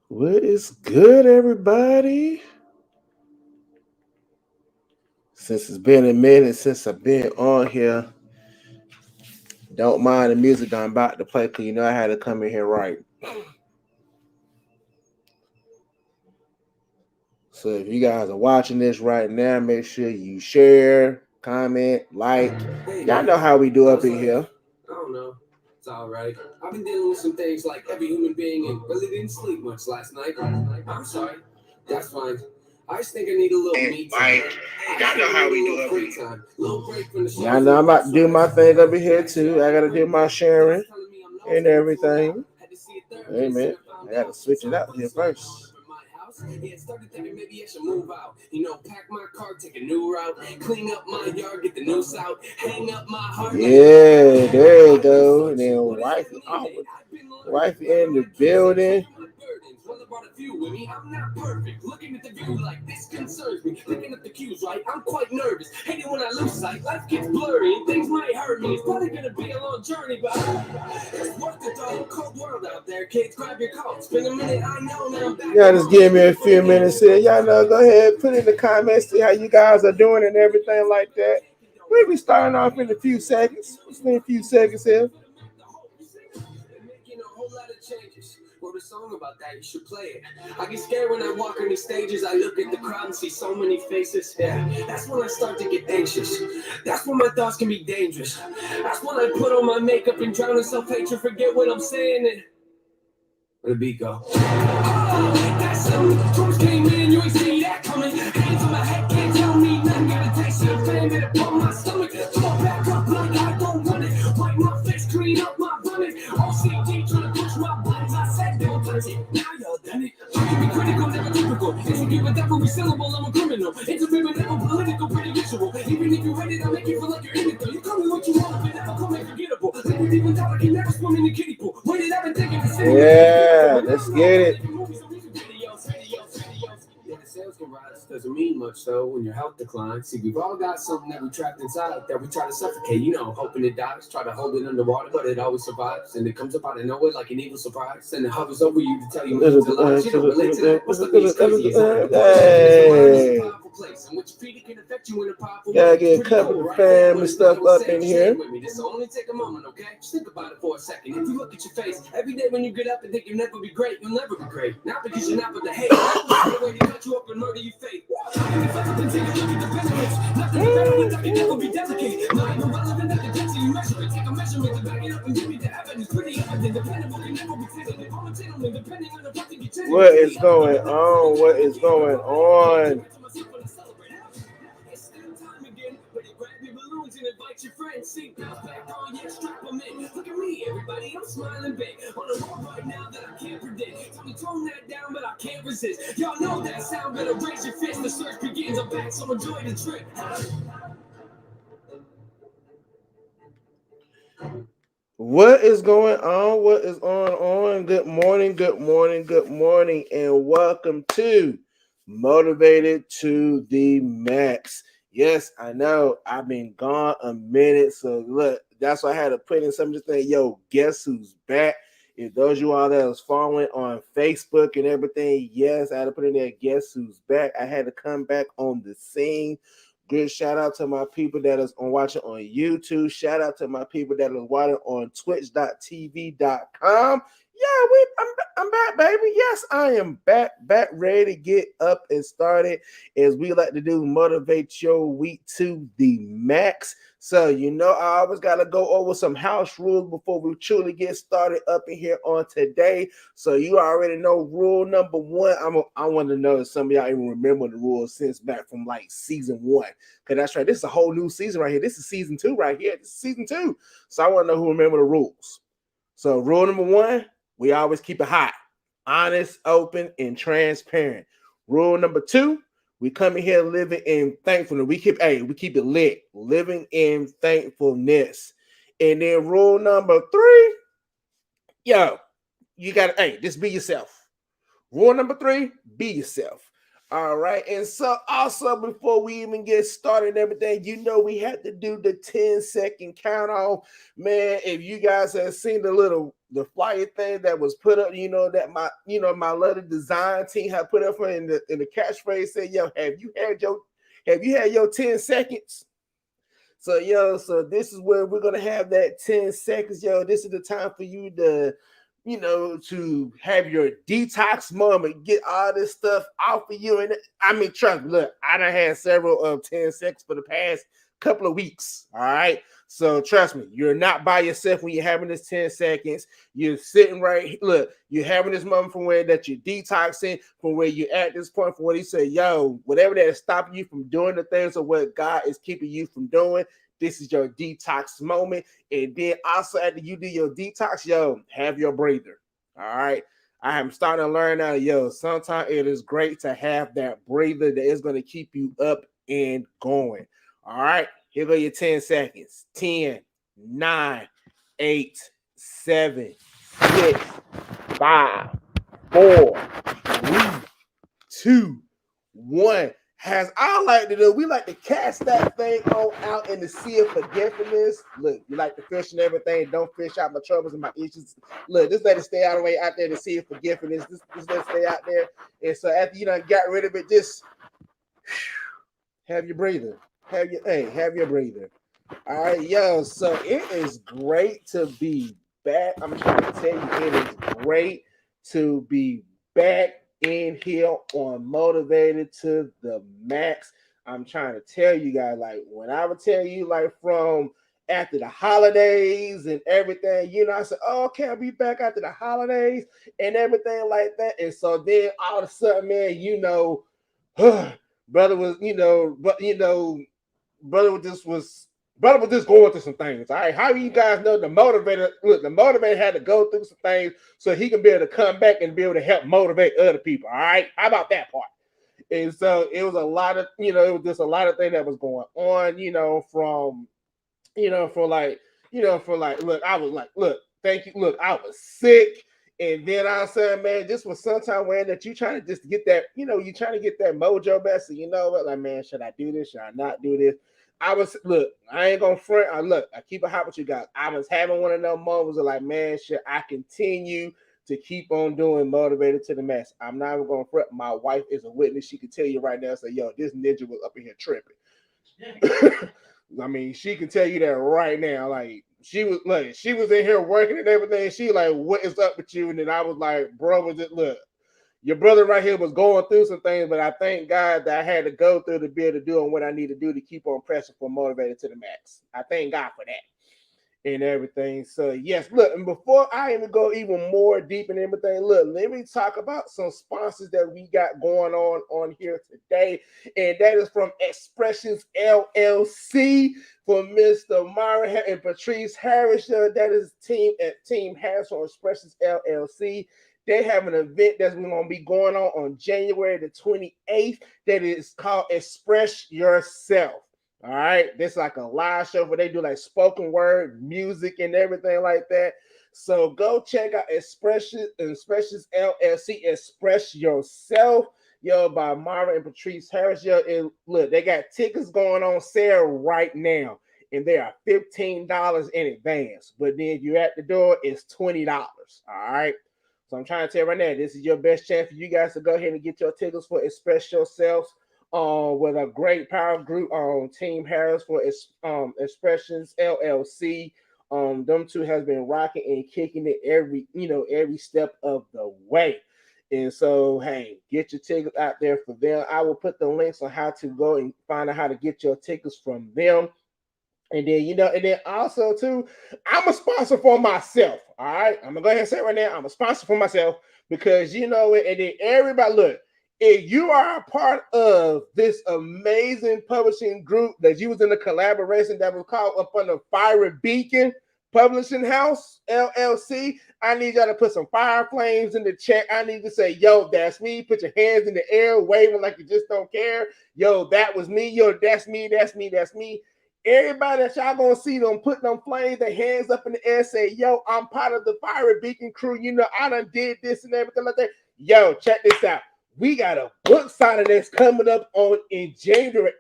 What is good, everybody? Since it's been a minute since I've been on here, don't mind the music I'm about to play because you know I had to come in here right. So if you guys are watching this right now, make sure you share, comment, like. Y'all know how we do up in here. I don't know. It's all right. I've been dealing with some things like every human being and really didn't sleep much last night. I'm sorry. That's fine. I just think I need a little me time. Like, I y'all just know think I how need we a do little up in free here. time. A little break from the show. Y'all know I'm about to do my thing over here too. I gotta do my sharing and everything. Hey man, I gotta switch it out here first. Yeah, started thinking maybe I should move out. Pack my car, take a new route, clean up my yard, get the noose out, hang up my heart. Yeah, there you go. And then wife in the building. Well, I brought a few with me. I'm not perfect. Looking at the view like this concerns me. Picking up the cues right. I'm quite nervous. Hate it when I lose sight. Life gets blurry and things might hurt me. It's probably gonna be a long journey, but it's worth it though. Cold world out there. Kids, grab your coats. Been a minute. I know now I'm back. Y'all just give me a few minutes here. Y'all know, go ahead, put in the comments, see how you guys are doing and everything like that. We'll be starting off in a few seconds. Just in a few seconds here. Making a whole lot of changes. Wrote a song about that, you should play it. I get scared when I walk on these stages. I look at the crowd and see so many faces. Yeah, that's when I start to get anxious. That's when my thoughts can be dangerous. That's when I put on my makeup and drown in self-hatred. Forget what I'm saying and where the beat go? Oh, that's something. Troops came in, you ain't see that coming. Hands on my head, can't tell me nothing. Got a taste of flame that upon my stomach. Fall back up like I don't want it. Wipe my face, clean up my vomit. OCD trying to push my buttons. I said don't touch it. Now y'all done it. I can be critical, never typical. If you give it that every syllable, I'm a criminal. It's a favorite level, political, pretty visual. Even if you hate it, I'll make you feel like you're in it though. You call me what you want, but never call me forgettable. Let me even doubt I can never swim in the kiddie pool. Wait it, I've been thinking the same. Yeah, let's get it. Yeah, the sales can rise doesn't mean much though when your health declines. See, we've all got something that we trapped inside that we try to suffocate. Hoping it dies. Try to hold it underwater, but it always survives. And it comes up out of nowhere like an evil surprise. And it hovers over you to tell you millions of lies. You don't relate to that. What's the piece crazy is that Hey, a powerful place. And what you feed it can affect you in a powerful way. gotta get a couple of family stuff up in here. This will only take a moment, okay? Just think about it for a second. If you look at your face every day when you get up and think you'll never be great, you'll never be great. Not because you're not with the hate. The way they cut you up and murder you fake. Take a look at the benefits. Nothing better with that can never be delicate. Not even relevant that can get to you measure it. Take a measurement to back it up and give me the evidence. Pretty evident. Dependable can never be taken. I'm a gentleman depending on the person you tell. What is going on? What is going on? It's still time again. Ready, grab your balloons and invite your friends. Sing bells back on, yeah, strap them in. Look at me, everybody, I'm smiling big. On a road right now that I can't predict. Tell me tone that down, but I can't resist. Y'all know that sound, better raise your fist. The search begins, I'm back, so enjoy the trip. What is going on? What is on? Good morning, good morning, good morning, and welcome to Motivated to the Max. Yes, I know I've been gone a minute, so look, that's why I had to put in some of the thing. Yo, guess who's back? If those of you all that was following on Facebook and everything, yes, I had to put in there. Guess who's back? I had to come back on the scene. Good shout out to my people that is on watching on YouTube. Shout out to my people that is watching on twitch.tv.com. Yeah, I'm back, baby. Yes, I am back ready to get up and started as we like to do, motivate your week to the max. So, I always got to go over some house rules before we truly get started up in here on today. So, you already know rule number one. I want to know if some of y'all even remember the rules since back from like season one. Because that's right. This is a whole new season right here. This is season two right here. This is season two. So, I want to know who remember the rules. So, rule number one, we always keep it hot, honest, open, and transparent. Rule number two, we come in here living in thankfulness. We keep it lit, living in thankfulness. And then rule number three, yo, you gotta just be yourself. Rule number three, be yourself. All right. And so also before we even get started and everything, we had to do the 10-second count off. Man, if you guys have seen the flyer thing that was put up, that my little design team had put up for in the catchphrase said, yo, have you had your 10 seconds? So this is where we're gonna have that 10 seconds, yo. This is the time for you to have your detox moment, get all this stuff off of you. And I mean, trust me, look, I done had several of 10 seconds for the past couple of weeks. All right. So trust me, you're not by yourself when you're having this 10 seconds. You're sitting right. Look, you're having this moment from where that you're detoxing, from where you're at this point, from where he said, yo, whatever that is stopping you from doing the things or what God is keeping you from doing. This is your detox moment. And then also after you do your detox, yo, have your breather. All right. I am starting to learn now, yo, sometimes it is great to have that breather that is going to keep you up and going. All right. Here go your 10 seconds. 10, 9, 8, 7, 6, 5, 4, 3, 2, 1. As I like to do, we like to cast that thing on out in the sea of forgiveness. Look, you like to fish and everything. Don't fish out my troubles and my issues. Look, just let it stay out of the way out there in the sea of forgiveness. Just let it stay out there. And so after you done got rid of it, just have your breather. Have your breather. All right, yo. So it is great to be back. I'm trying to tell you, it is great to be back in here on Motivated to the Max. I'm trying to tell you guys, like when I would tell you, like from after the holidays and everything, I said, oh, okay, I'll be back after the holidays and everything like that. And so then all of a sudden, man, brother was, brother was just going through some things. All right. How do you guys know the motivator? Look, the motivator had to go through some things so he can be able to come back and be able to help motivate other people. All right. How about that part? And so it was a lot of, it was just a lot of things that was going on, look, I was like, look, thank you. Look, I was sick. And then I said, man, this was sometime when that you trying to just get that, you trying to get that mojo back. So you know what, like, man, should I do this? Should I not do this? I ain't gonna front. I keep it hot with you guys. I was having one of those moments of like, man, should I continue to keep on doing Motivated to the Max? I'm not even gonna front. My wife is a witness. She can tell you right now, say, yo, this ninja was up in here tripping. I mean, she can tell you that right now. Like she was in here working and everything. She like, what is up with you? And then I was like, bro, look, your brother right here was going through some things, but I thank God that I had to go through to be able to do what I need to do to keep on pressing for Motivated to the Max. I thank God for that and everything. So yes, look, and before I even go even more deep in everything, look, let me talk about some sponsors that we got going on here today, and that is from Expressions LLC for Mr. Myra and Patrice Harris. That is Team Harris from Expressions LLC. They have an event that's going to be going on January the 28th that is called Express Yourself. All right, this is like a live show where they do like spoken word, music, and everything like that. So go check out Expressions LLC, Express Yourself, by Myra and Patrice Harris. And look, they got tickets going on sale right now, and they are $15 in advance. But then if you're at the door, it's $20. All right. So I'm trying to tell you right now, this is your best chance for you guys to go ahead and get your tickets for Express Yourselves. With a great power group on Team Harris for Expressions LLC. Them two has been rocking and kicking it every step of the way. And so, hey, get your tickets out there for them. I will put the links on how to go and find out how to get your tickets from them. And then, and then also too, I'm a sponsor for myself. All right. I'm gonna go ahead and say it right now. I'm a sponsor for myself because and then everybody look. If you are a part of this amazing publishing group that you was in the collaboration that was called up under Fiery Beacon Publishing House LLC, I need y'all to put some fire flames in the chat. I need to say, yo, that's me. Put your hands in the air, waving like you just don't care. Yo, that was me. Yo, that's me. That's me. That's me. Everybody that y'all gonna see them put them flames, their hands up in the air, say, yo, I'm part of the Fiery Beacon crew. I done did this and everything like that. Yo, check this out. we got a book signing that's coming up on in January,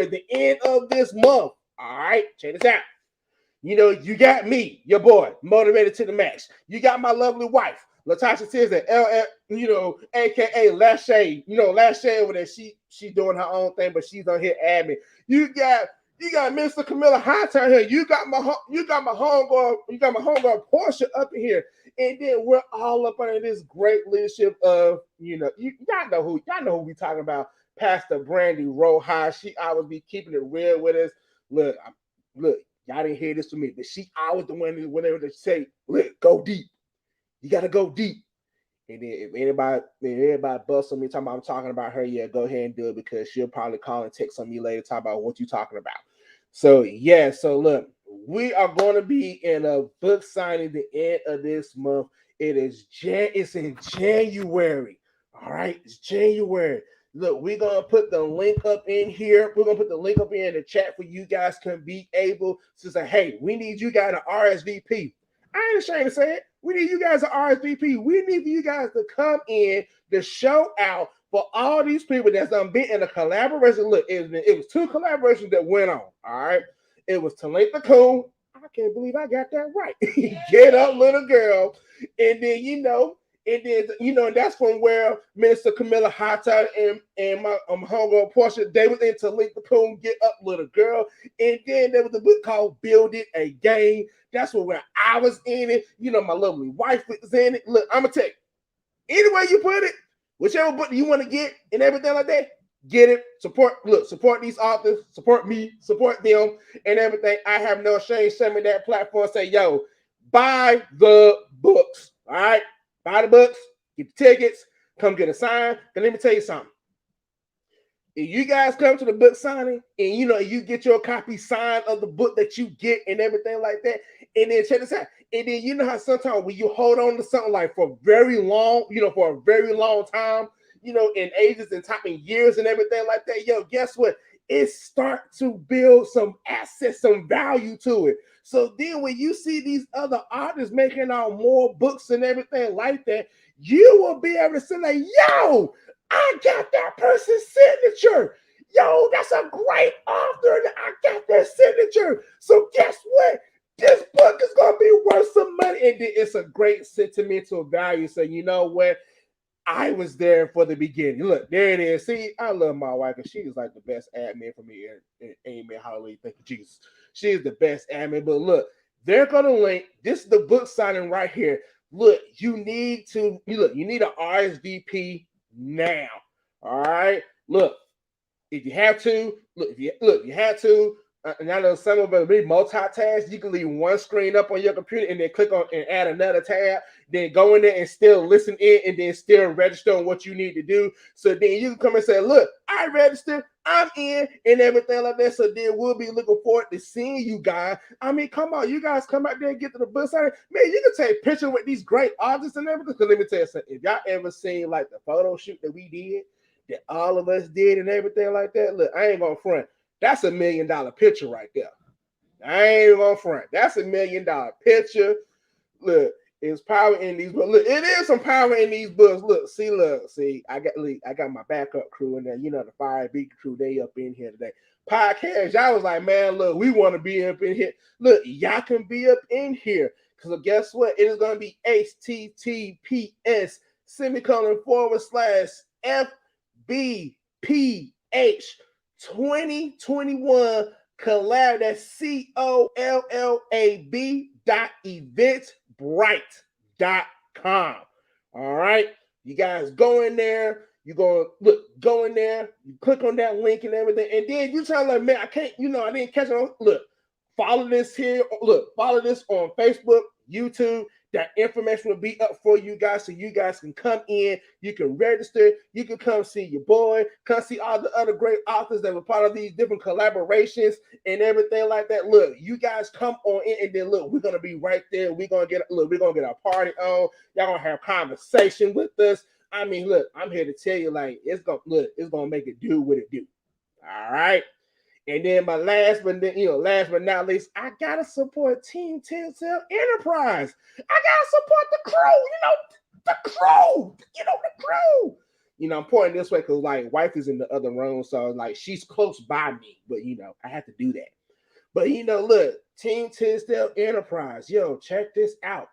the end of this month. All right, check this out. You know, you got me, your boy, motivated to the max. You got my lovely wife, Latasha Tinsdale, aka Lachey. You know, Lachey over there, she doing her own thing, but she's on here admin. You got Mr. Camilla Hightower here. You got my homegirl Portia up in here. And then we're all up under this great leadership of, y'all know who we talking about. Pastor Brandy Rojas. She always be keeping it real with us. Look, y'all didn't hear this from me, but she always the one whenever they say, look, go deep. You gotta go deep. And then if everybody busts on me talking about I'm talking about her, yeah, go ahead and do it because she'll probably call and text on me later talk about what you talking about. So yeah, so look, we are going to be in a book signing the end of this month. It's in January. All right, it's January. Look, we're gonna put the link up in here. We're gonna put the link up in the chat for you guys can be able to say, hey, we need you guys to RSVP. I ain't ashamed to say it. We need you guys to RSVP. We need you guys to come in to show out for all these people that's been in a collaboration. Look, it was 2 collaborations that went on. All right. It was Talitha Coon. I can't believe I got that right. Get up, little girl. And then, that's from where Minister Camilla Hightower and my homegirl Portia, they was in Talitha Coon, Get Up, Little Girl. And then there was a book called Build It Again. That's where I was in it. My lovely wife was in it. Look, I'm going to tell you, any way you put it, whichever book you want to get and everything like that, get it. Support these authors, support me, support them, and everything. I have no shame. Send me that platform. Say, yo, buy the books. All right? Buy the books, get the tickets, come get a sign. And let me tell you something. If you guys come to the book signing and you get your copy signed of the book that you get and everything like that, and then check this out. And then you know how sometimes when you hold on to something like for a very long time, in ages and time and years and everything like that, yo, guess what? It starts to build some assets, some value to it. So then when you see these other artists making out more books and everything like that, you will be able to say, like, yo, I got that person's signature. Yo, that's a great author. I got their signature. So guess what? This book is going to be worth some money. And it's a great sentimental value. So you know what? I was there for the beginning. Look, there it is. See, I love my wife because she is like the best admin for me. And amen. Hallelujah. Thank you, Jesus. She is the best admin. But look, they're going to link. This is the book signing right here. Look, you need an RSVP now. All right. Look, if you have to, and I know some of them be multitask. You can leave one screen up on your computer and then click on and add another tab. Then go in there and still listen in and then still register on what you need to do. So then you can come and say, look, I registered, I'm in, and everything like that. So then we'll be looking forward to seeing you guys. I mean, come on, you guys come out there and get to the book signing. Man, you can take pictures with these great artists and everything. Because let me tell you something. If y'all ever seen like the photo shoot that we did, that all of us did and everything like that, look, I ain't gonna front. That's $1 million picture right there. I ain't gonna front. That's $1 million picture. Look, it's power in these books. Look, it is some power in these books. Look, see. I got my backup crew in there. The Fire Beat crew. They up in here today. Podcast. Y'all was like, man, look, we want to be up in here. Look, y'all can be up in here because guess what? It is gonna be HTTPS:/FBPH 2021 collab. That's COLLAB.eventbrite.com. All right, you guys go in there. Go in there. You click on that link and everything, and then you tell them, man, I can't. I didn't catch it. Look, follow this here. Look, follow this on Facebook, YouTube. That information will be up for you guys so you guys can come in. You can register. You can come see your boy. Come see all the other great authors that were part of these different collaborations and everything like that. Look, you guys come on in and then look, we're going to be right there. We're going to get a party on. Y'all going to have conversation with us. I mean, look, I'm here to tell you, like, it's going to make it do what it do. All right. And then last but not least, I gotta support Team Telltale Enterprise. I gotta support the crew, the crew. I'm pointing this way because like wife is in the other room, so like she's close by me, but I have to do that. But look, Team Tisdale Enterprise, yo, check this out.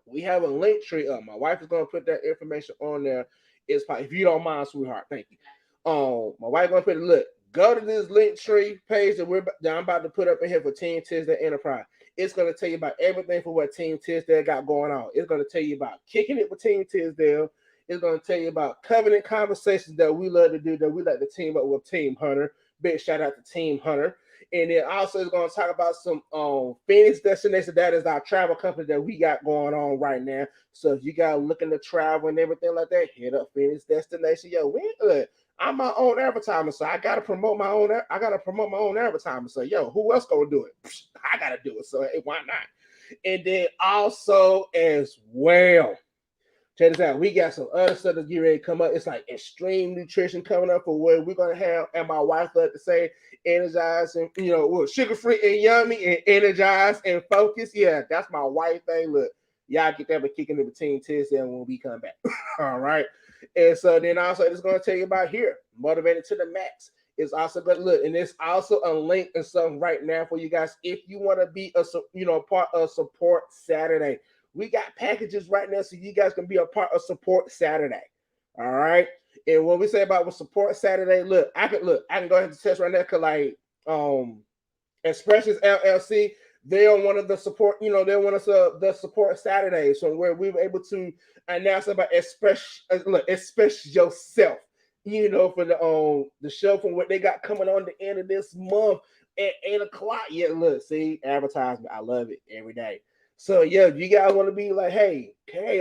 We have a link tree up. My wife is gonna put that information on there. It's probably, if you don't mind, sweetheart, thank you. My wife gonna put it. Look, go to this link tree page that I'm about to put up in here for Team Tisdale Enterprise. It's gonna tell you about everything for what Team Tisdale got going on. It's gonna tell you about kicking it with Team Tisdale. It's gonna tell you about covenant conversations that we love to do, that we like to team up with Team Hunter. Big shout out to Team Hunter. And then also is going to talk about some Phoenix Destination. That is our travel company that we got going on right now. So if you guys looking to travel and everything like that, hit up Phoenix Destination. Yo, I'm my own advertiser, so I gotta promote my own. I gotta promote my own advertisement. So yo, who else gonna do it? I gotta do it. So hey, why not? And then also as well, check this out. We got some other stuff that's getting ready to come up. It's like extreme nutrition coming up for what we're gonna have. And my wife loved to say, energize and sugar free and yummy and energize and focus. Yeah, that's my wife thing. Look, y'all get that, but kicking it between Tisdale when we come back. All right. And so then also it's gonna tell you about here, motivated to the max. It's also good. Look, and it's also a link and something right now for you guys if you want to be a part of Support Saturday. We got packages right now so you guys can be a part of Support Saturday. All right. And what we say about Support Saturday, look, I can go ahead and test right now because like Expressions LLC, they are one of the support, they're one of the Support Saturdays, so where we were able to announce about express yourself, for the show from what they got coming on the end of this month at 8:00. Yeah, look, see, advertisement. I love it every day. So yeah, if you guys want to be like, hey,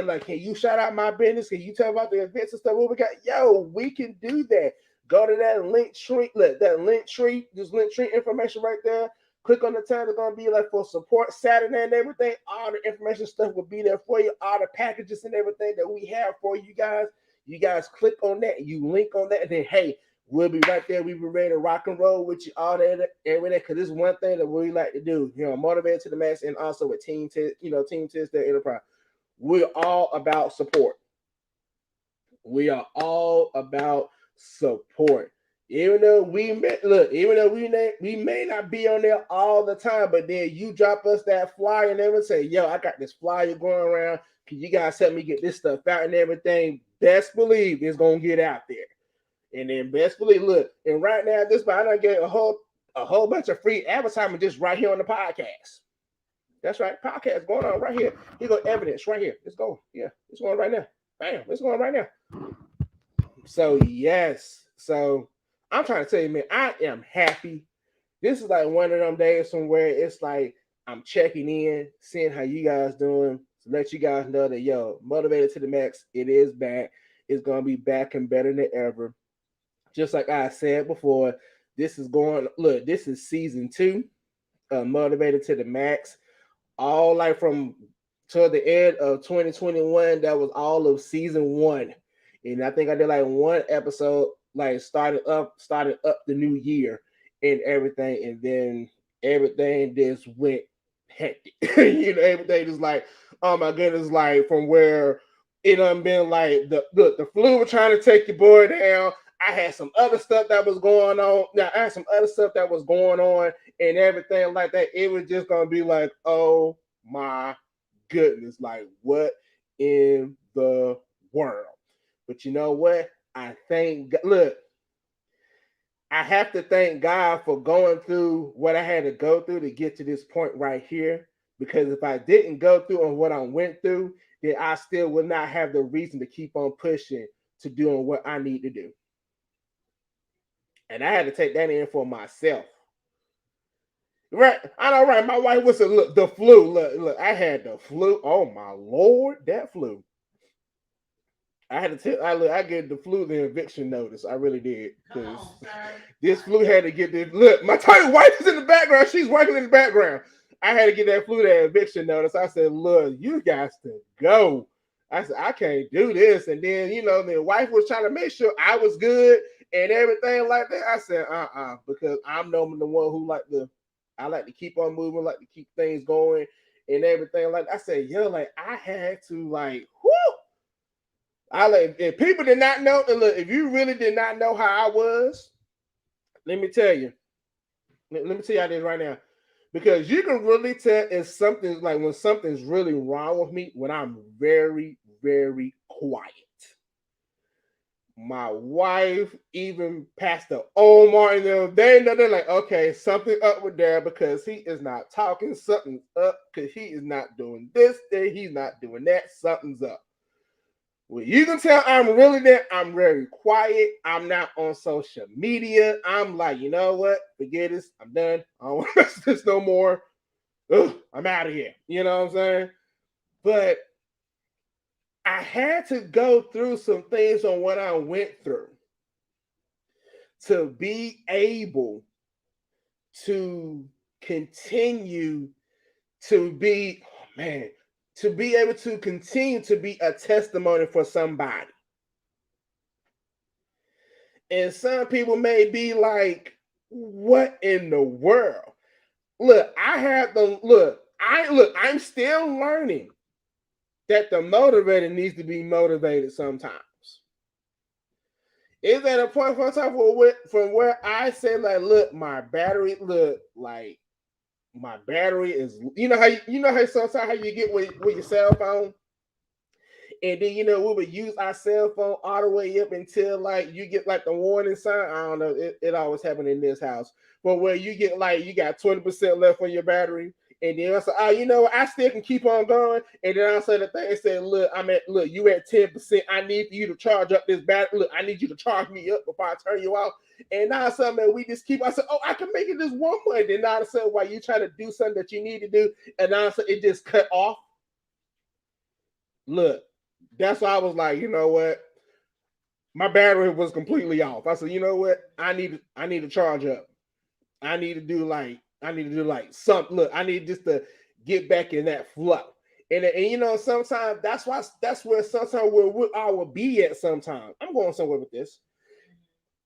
like, can you shout out my business? Can you tell about the events and stuff? What we got? Yo, we can do that. Go to that link tree. Look, that link tree, this link tree information right there. Click on the tab. It's gonna be like for Support Saturday and everything. All the information stuff will be there for you. All the packages and everything that we have for you guys. You guys click on that. You link on that. And then hey, we'll be right there. We'll be ready to rock and roll with you all that every day. Because this is one thing that we like to do. Motivated to the max, and also with Team Tisdale Enterprise. We're all about support. We are all about support. Even though we may not be on there all the time, but then you drop us that flyer and everyone say, yo, I got this flyer going around. Can you guys help me get this stuff out and everything? Best believe it's gonna get out there. And then best believe, look, and right now at this point, I done get a whole bunch of free advertisement just right here on the podcast. That's right, podcast going on right here. Here go evidence right here. Let's go. Yeah, it's going right now. Bam, it's going right now. So yes, so I'm trying to tell you, man, I am happy. This is like one of them days from where it's like I'm checking in, seeing how you guys doing, to let you guys know that yo, motivated to the max, it is back. It's gonna be back and better than ever. Just like I said before, this is season 2, motivated to the max. All like from to the end of 2021, that was all of season 1. And I think I did like one episode, like started up the new year and everything, and then everything just went hectic. Everything just like, oh my goodness, like from where it done been like the flu was trying to take your boy down. I had some other stuff that was going on. Now I had some other stuff that was going on and everything like that. It was just gonna be like, oh my goodness, like what in the world? But you know what? I have to thank God for going through what I had to go through to get to this point right here. Because if I didn't go through on what I went through, then I still would not have the reason to keep on pushing to doing what I need to do. And I had to take that in for myself. Right, I know, right? My wife was look, the flu. Look, I had the flu. Oh my Lord, that flu. I had to tell. I gave the flu the eviction notice. I really did, because this flu had to get this. Look, my tiny wife is in the background. She's working in the background. I had to get that flu that eviction notice. I said, "Look, you guys to go." I said, "I can't do this." And then the wife was trying to make sure I was good and everything like that. I said, because I'm normally the one who I like to keep on moving, like to keep things going and everything. Like I said, yo, like I had to whoo. If people did not know, and look, if you really did not know how I was, let me tell you. Let me tell you how this right now. Because you can really tell if something's like when something's really wrong with me when I'm very, very quiet. My wife, even Pastor Omar, and them, they know they're like, okay, something up with there because he is not talking, something's up because he is not doing this, he's not doing that, something's up. Well, you can tell I'm really there. I'm very quiet. I'm not on social media. I'm like, you know what? Forget this. I'm done. I don't want to listen to this no more. Ugh, I'm out of here. You know what I'm saying? But I had to go through some things on what I went through to be able to continue to be, oh man, to be able to continue to be a testimony for somebody. And some people may be like, what in the world? Look, I'm still learning that the motivator needs to be motivated sometimes. Is at a point from where I say, like, look, my battery is, you know how sometimes how you get with your cell phone, and then we would use our cell phone all the way up until like you get like the warning sign. I don't know, it always happened in this house, but where you get like you got 20% left on your battery, and then I said, I still can keep on going. And then I said the thing said, look, you at 10%. I need for you to charge up this battery. Look, I need you to charge me up before I turn you off. And now I said, man, we just keep. I said, oh, I can make it this one way. Then now I said, why you trying to do something that you need to do, and now I said it just cut off. Look, that's why I was like, you know what? My battery was completely off. I said, you know what? I need to charge up. I need to do like something. Look, I need just to get back in that flow. And sometimes that's where sometimes where I will be at sometimes. I'm going somewhere with this.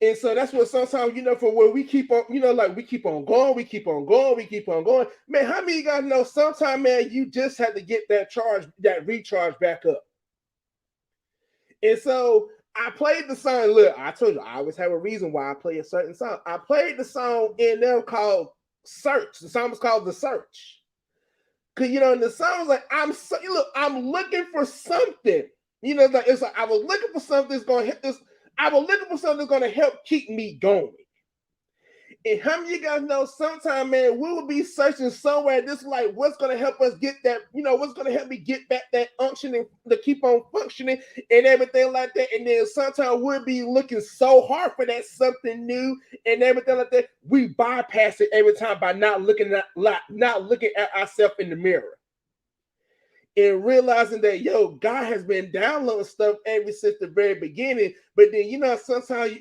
And so that's what sometimes, for where we keep on, like we keep on going, we keep on going, we keep on going. Man, how many of you guys know sometimes, man, you just have to get that recharge back up. And so I played the song. Look, I told you I always have a reason why I play a certain song. I played the song in there called Search. The song was called The Search. Cause the song was like, I'm looking for something. It's like I was looking for something that's gonna hit this. I was looking for something that's gonna help keep me going. And how many of you guys know sometimes, man, we will be searching somewhere. This is like what's going to help us get that, what's going to help me get back that unction and to keep on functioning and everything like that. And then sometimes we'll be looking so hard for that something new and everything like that. We bypass it every time by not looking at ourselves in the mirror. And realizing that, God has been downloading stuff ever since the very beginning. But then, sometimes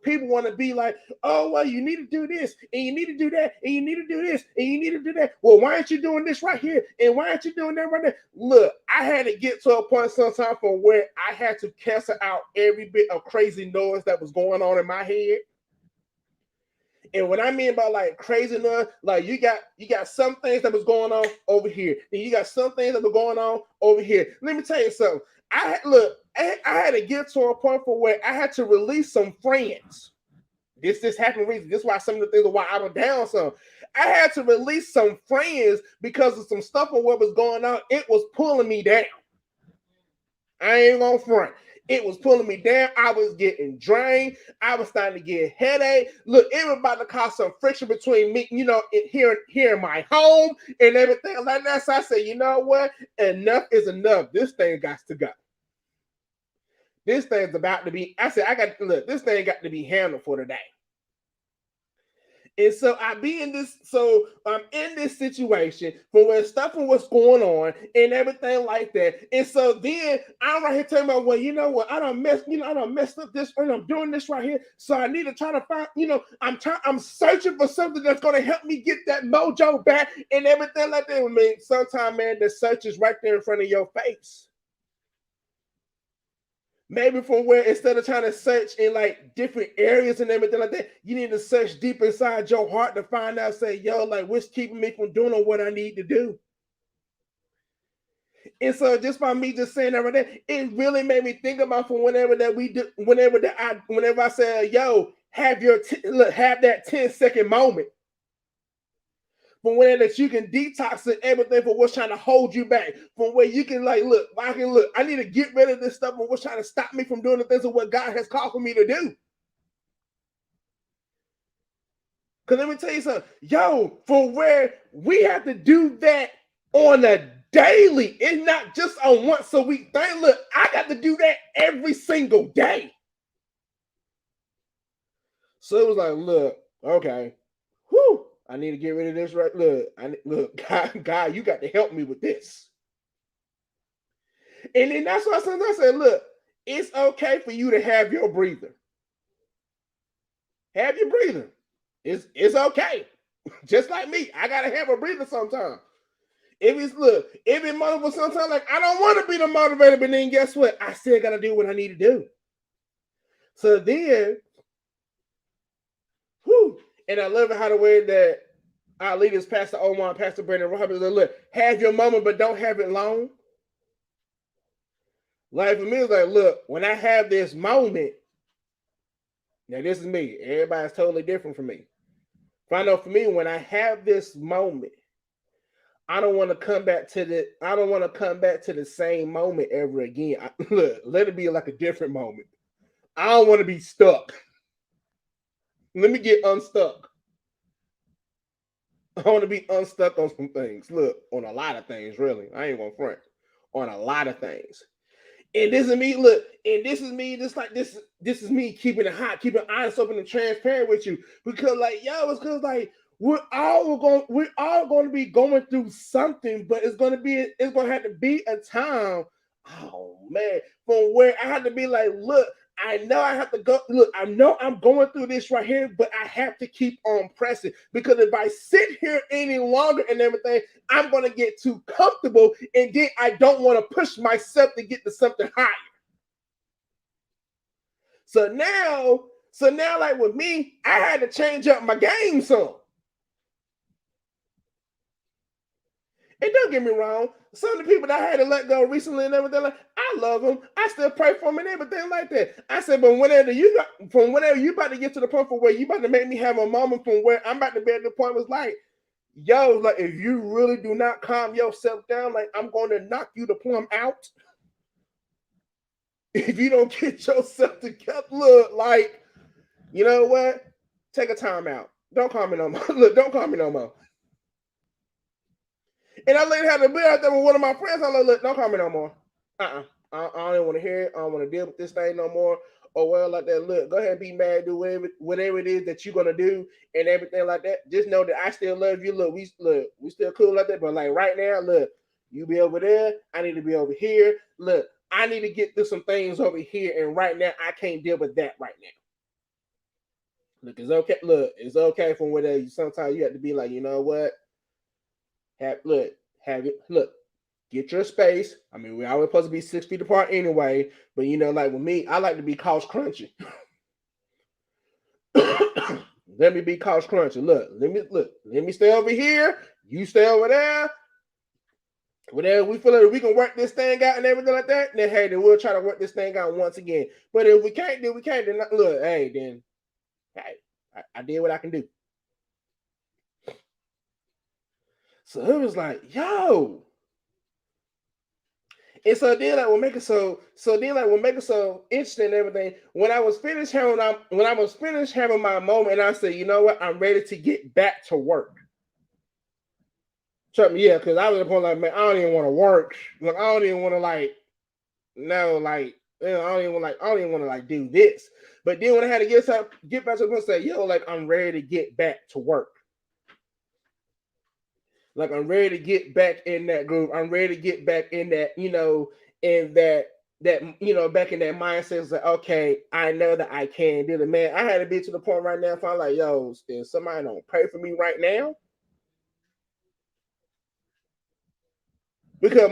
people want to be like, oh, well, you need to do this, and you need to do that, and you need to do this, and you need to do that. Well, why aren't you doing this right here? And why aren't you doing that right there? Look, I had to get to a point sometime from where I had to cancel out every bit of crazy noise that was going on in my head. And what I mean by like crazy enough, like you got some things that was going on over here, and you got some things that were going on over here. Let me tell you something. I had to get to a point for where I had to release some friends. This happened recently. This is why some of the things are why I was down some. I had to release some friends because of some stuff on what was going on. It was pulling me down. I ain't gonna front. It was pulling me down. I was getting drained. I was starting to get headache. Look, it was about to cause some friction between me, here in my home and everything like that. So I said, you know what? Enough is enough. This thing got to go. This thing's about to be. I said, this thing got to be handled for today. And so I'm in this situation for where stuff and what's going on and everything like that. And so then I'm right here telling me, well, you know what? I done messed up this, and I'm doing this right here. So I need to try to find, I'm searching for something that's going to help me get that mojo back and everything like that. I mean, sometimes, man, the search is right there in front of your face. Maybe from where instead of trying to search in like different areas and everything like that, you need to search deep inside your heart to find out, say, like what's keeping me from doing what I need to do. And so just by me just saying that right there, it really made me think about from whenever that we do, whenever I say, yo, have have that 10-second moment. From where that you can detox and everything for what's trying to hold you back. From where you can like, look, I need to get rid of this stuff and what's trying to stop me from doing the things of what God has called for me to do. Because let me tell you something, yo, for where we have to do that on a daily, it's not just a once a week thing. Look, I got to do that every single day. So it was like, look, okay, whew, I need to get rid of this right. Look, God, you got to help me with this. And then that's why sometimes I said, look, it's okay for you to have your breather. Have your breather. It's okay. Just like me, I gotta have a breather sometimes. If it's motivated sometimes, like I don't want to be the motivator, but then guess what? I still gotta do what I need to do. So then, and I love it how the way that our leaders, Pastor Omar, Pastor Brandon Roberts, look, have your moment, but don't have it long. Like for me, it's like, look, when I have this moment, now this is me. Everybody's totally different from me. I know for me, when I have this moment, I don't want to come back to the same moment ever again. Look, let it be like a different moment. I don't want to be stuck. Let me get unstuck. I want to be unstuck on some things. Look, on a lot of things, really. I ain't gonna front. On a lot of things. And this is me, look, and this is me, just like this is me keeping it hot, keeping honest, open, and transparent with you. Because like, yo, it's because like we're all going to be going through something, but it's gonna have to be a time, oh man, from where I have to be like, look, I know I have to go. Look, I know I'm going through this right here, but I have to keep on pressing because if I sit here any longer and everything, I'm going to get too comfortable and then I don't want to push myself to get to something higher. So now, like with me, I had to change up my game some. And don't get me wrong, some of the people that I had to let go recently and everything, like, I love them. I still pray for them and everything like that. I said, but whenever you about to get to the point for where you about to make me have a moment from where I'm about to be at the point was like, yo, like if you really do not calm yourself down, like I'm going to knock you the plumb out. If you don't get yourself together, look, like, you know what? Take a time out. Don't call me no more. Look, don't call me no more. And I later had to be out there with one of my friends. I'm like, look, don't call me no more. I don't even want to hear it. I don't want to deal with this thing no more. Or well, like that. Look, go ahead and be mad, do whatever it is that you're gonna do, and everything like that. Just know that I still love you. Look, we still cool like that. But like right now, look, you be over there. I need to be over here. Look, I need to get through some things over here, and right now I can't deal with that right now. Look, it's okay. Look, it's okay from where sometimes you have to be like, you know what? Get your space. I mean, we're always supposed to be 6 feet apart anyway, but you know, like with me, I like to be couch crunchy. Let me be couch crunchy. Let me stay over here. You stay over there. Whenever we feel like we can work this thing out and everything like that, then we'll try to work this thing out once again. But if we can't, then we can't. Then look, hey, I did what I can do. So it was like, yo. And so then like what make it so interesting and everything, when I was finished having my moment, and I said, you know what, I'm ready to get back to work. Trust me, yeah, because I was at the point like, man, I don't even want to work. Like, I don't even want to I don't even want to like do this. But then when I had to get back to the point and say, yo, like I'm ready to get back to work. Like I'm ready to get back in that groove. I'm ready to get back in that, in that back in that mindset. It's like, okay, I know that I can do it. Man, I had to be to the point right now. If I'm like, yo, if somebody don't pray for me right now, because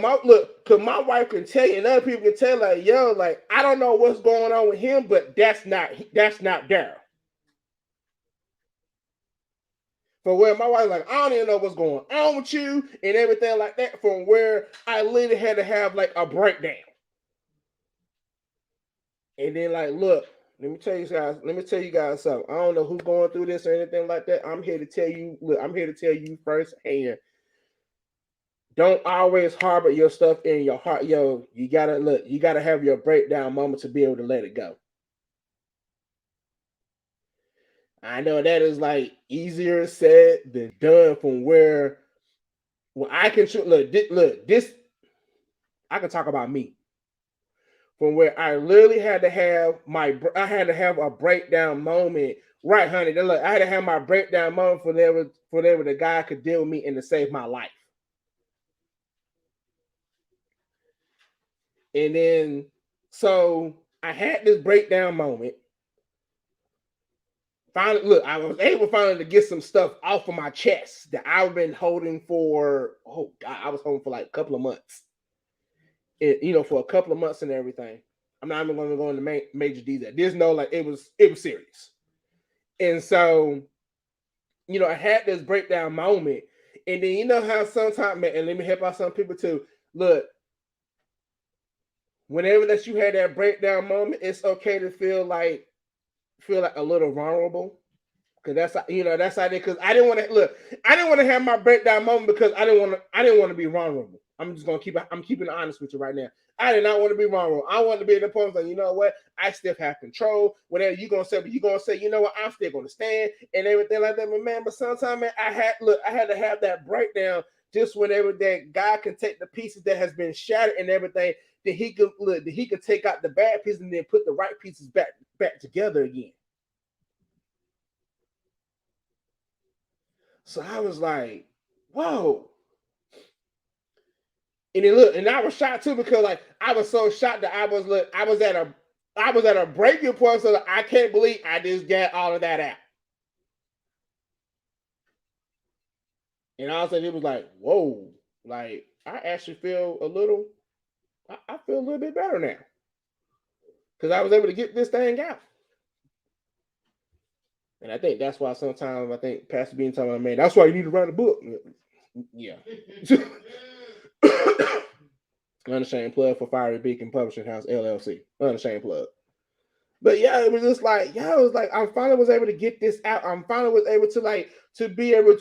my wife can tell you, and other people can tell, like, yo, like I don't know what's going on with him, but that's not Daryl. For where my wife like, I don't even know what's going on with you and everything like that. From where I literally had to have like a breakdown. And then like, look, let me tell you guys something. I don't know who's going through this or anything like that. I'm here to tell you, look, I'm here to tell you firsthand. Don't always harbor your stuff in your heart. Yo, you gotta have your breakdown moment to be able to let it go. I know that is like easier said than done from where I can look this I can talk about me. From where I literally had to have a breakdown moment. Right, honey. Look, I had to have my breakdown moment for the guy could deal with me and to save my life. And then so I had this breakdown moment. Finally, look, I was able finally to get some stuff off of my chest that I've been holding for. Oh God, I was holding for like a couple of months. For a couple of months and everything. I'm not even going to go into major detail. There's no like it was serious, and so I had this breakdown moment, and then how sometimes, man, and let me help out some people too. Look, whenever that you had that breakdown moment, it's okay to feel like a little vulnerable. Cause that's how they. Because I didn't want to look. I didn't want to have my breakdown moment because I didn't want to be vulnerable. I'm just gonna I'm keeping it honest with you right now. I did not want to be vulnerable. I wanted to be in the point like, you know what? I still have control. Whatever you're gonna say, but you're gonna say, you know what? I'm still gonna stand and everything like that. But man, sometimes, man, I had to have that breakdown just whenever that guy can take the pieces that has been shattered and everything. That he could take out the bad pieces and then put the right pieces back together again. So I was like, whoa. And then look, and I was shocked too because like I was so shocked that I was at a breaking point, so I can't believe I just got all of that out. And all of a sudden it was like, whoa, like I actually feel I feel a little bit better now. Because I was able to get this thing out. And I think that's why sometimes I think Pastor Bean talking about, man, that's why you need to write a book. Yeah. Unashamed plug for Fiery Beacon Publishing House LLC. Unashamed plug. But yeah, it was just like, it was like I finally was able to get this out. I finally was able to be able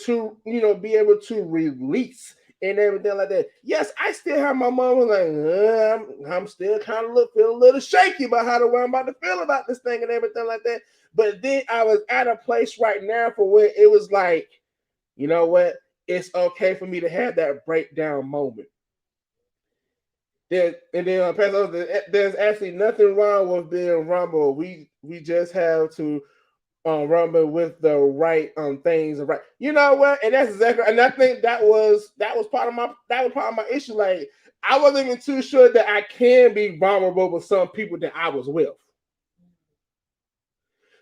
to release and everything like that. Yes, I still have my mom like, I'm still kind of feeling a little shaky about how I'm about to feel about this thing and everything like that. But then I was at a place right now for where it was like, you know what? It's okay for me to have that breakdown moment. There's actually nothing wrong with being rumble. We just have to rumble with the right things. Right, you know what? And that's exactly. And I think that was part of my issue. Like I wasn't even too sure that I can be vulnerable with some people that I was with.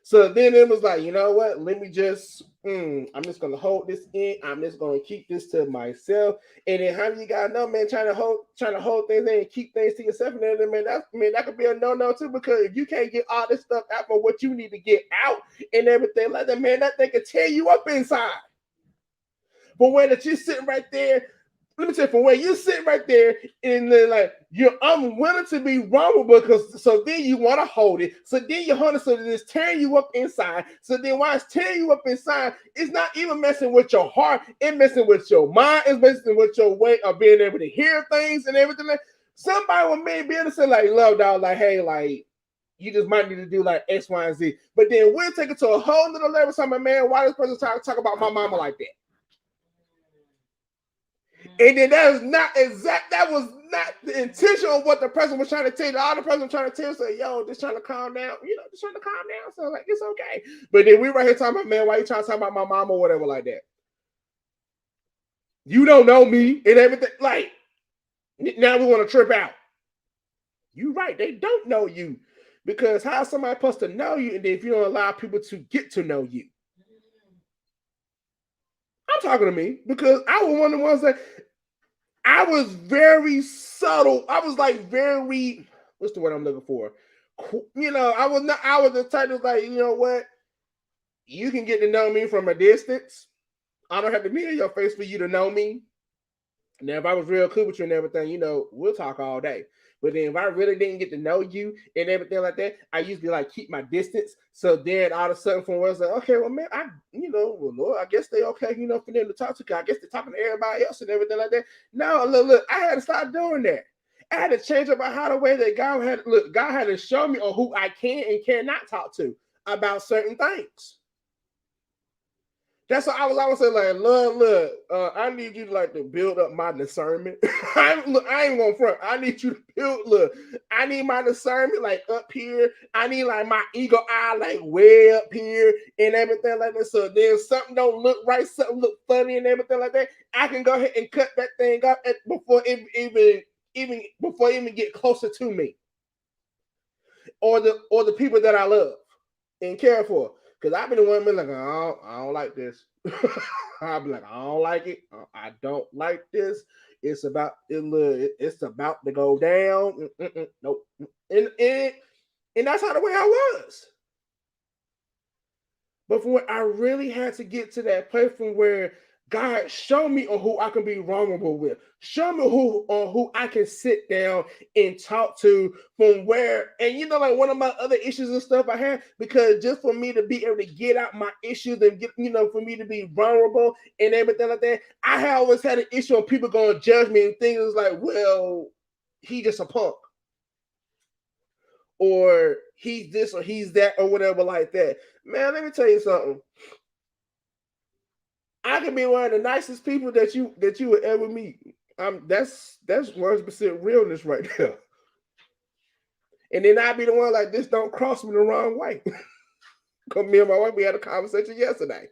So then it was like, you know what? Let me just, I'm just gonna hold this in. I'm just gonna keep this to myself. And then how do you guys know, man? Trying to hold things in and keep things to yourself, and then that could be a no too. Because if you can't get all this stuff out for what you need to get out and everything like that, man, that thing could tear you up inside. But when that you're sitting right there. Let me tell you, from where you're sitting right there, and then like you're unwilling to be vulnerable because so then you want to hold it. So then you hold it, so that it's tearing you up inside. So then while it's tearing you up inside, it's not even messing with your heart, it's messing with your mind, it's messing with your way of being able to hear things and everything. Somebody will maybe be able to say, like, love dog, like, hey, like, you just might need to do like X, Y, and Z. But then we'll take it to a whole nother level. So I'm like, man, why this person talk about my mama like that? And then that was not the intention of what the person was trying to tell you. All the person was trying to tell you, say, yo, just trying to calm down, just trying to calm down. So like, it's okay. But then we right here talking about, man, why you trying to talk about my mom or whatever like that? You don't know me and everything. Like, now we want to trip out. You right, they don't know you. Because how is somebody supposed to know you and then if you don't allow people to get to know you? I'm talking to me because I was one of the ones that I was very subtle. I was like very, what's the word I'm looking for? I was the type of like, you know what? You can get to know me from a distance. I don't have to be in your face for you to know me. Now, if I was real cool with you and everything, we'll talk all day. But then if I really didn't get to know you and everything like that, I usually like keep my distance. So then all of a sudden from where it's like, okay, well, man, well, Lord, I guess they okay, for them to talk to. I guess they're talking to everybody else and everything like that. No, look, I had to start doing that. I had to change up how the way that God had to show me on who I can and cannot talk to about certain things. That's what I was always saying, like, look, I need you to like to build up my discernment. I ain't gonna front. I need you to I need my discernment like up here. I need like my eagle eye like way up here and everything like that. So then something don't look right, something look funny and everything like that. I can go ahead and cut that thing up before even get closer to me. Or the people that I love and care for. Because I've been the one like, I don't like this. I'll be like, I don't like it. I don't like this. It's about it's about to go down. Nope. And that's how the way I was. But from where I really had to get to that place from where God show me on who I can be vulnerable with. Show me who I can sit down and talk to from where, and like one of my other issues and stuff I had, because just for me to be able to get out my issues and get, for me to be vulnerable and everything like that, I have always had an issue of people going to judge me and things like, well, he just a punk. Or he's this or he's that or whatever like that. Man, let me tell you something. I can be one of the nicest people that you would ever meet. That's 100% realness right there. And then I'd be the one like, this don't cross me the wrong way. Because me and my wife, we had a conversation yesterday.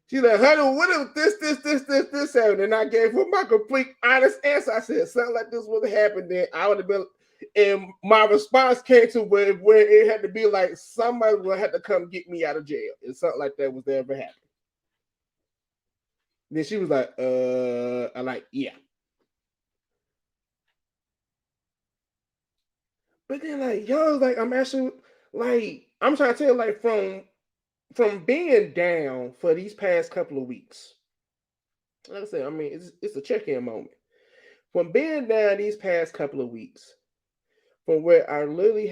She's like, honey, what if this happened? And I gave her my complete honest answer. I said, something like this would have happened, then I would have been, and my response came to where it had to be like, somebody would have to come get me out of jail. If something like that was to ever happen. Then she was like, I'm like, yeah. But then like, like I'm actually like, I'm trying to tell you, like from being down for these past couple of weeks. Like I said, I mean, it's a check-in moment. From being down these past couple of weeks, from where I really